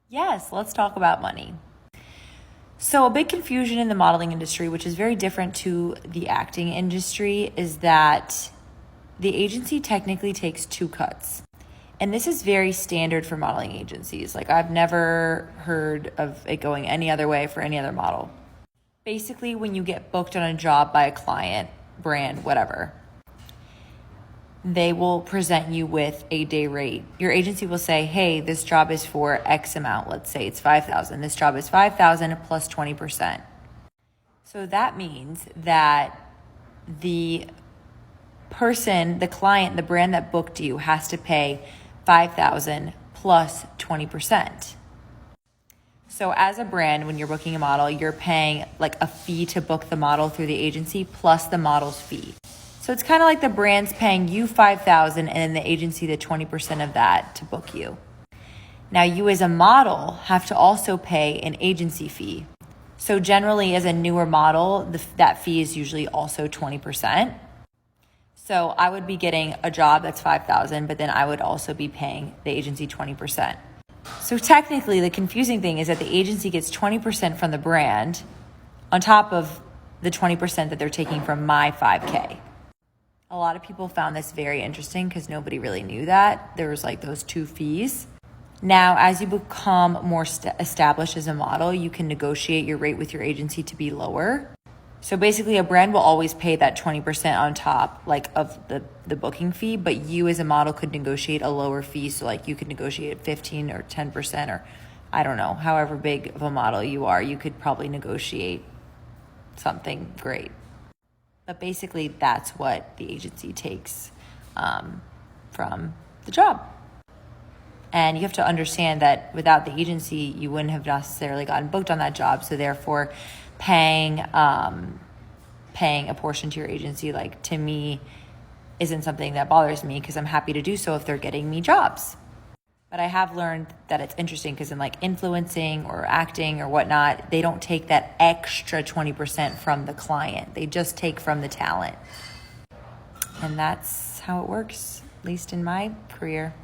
Yes, let's talk about money. So a big confusion in the modeling industry, which is very different to the acting industry, is that the agency technically takes 2 cuts. And this is very standard for modeling agencies. Like, I've never heard of it going any other way for any other model. Basically, when you get booked on a job by a client, brand, whatever, they will present you with a day rate. Your agency will say, hey, this job is for X amount. Let's say it's $5,000. This job is $5,000 plus 20%. So that means that the person, the client, the brand that booked you has to pay $5,000 plus 20%. So as a brand, when you're booking a model, you're paying like a fee to book the model through the agency plus the model's fee. So it's kind of like the brand's paying you $5,000 and then the agency the 20% of that to book you. Now you as a model have to also pay an agency fee. So generally as a newer model, that fee is usually also 20%. So I would be getting a job that's $5,000, but then I would also be paying the agency 20%. So technically the confusing thing is that the agency gets 20% from the brand on top of the 20% that they're taking from my 5K. A lot of people found this very interesting because nobody really knew that. There was like those 2 fees. Now, as you become more established as a model, you can negotiate your rate with your agency to be lower. So basically a brand will always pay that 20% on top like of the booking fee, but you as a model could negotiate a lower fee. So like you could negotiate 15 or 10% or I don't know, however big of a model you are, you could probably negotiate something great. But basically, that's what the agency takes from the job. And you have to understand that without the agency, you wouldn't have necessarily gotten booked on that job. So therefore, paying a portion to your agency, like to me, isn't something that bothers me because I'm happy to do so if they're getting me jobs. But I have learned that it's interesting because in like influencing or acting or whatnot, they don't take that extra 20% from the client. They just take from the talent. And that's how it works, at least in my career.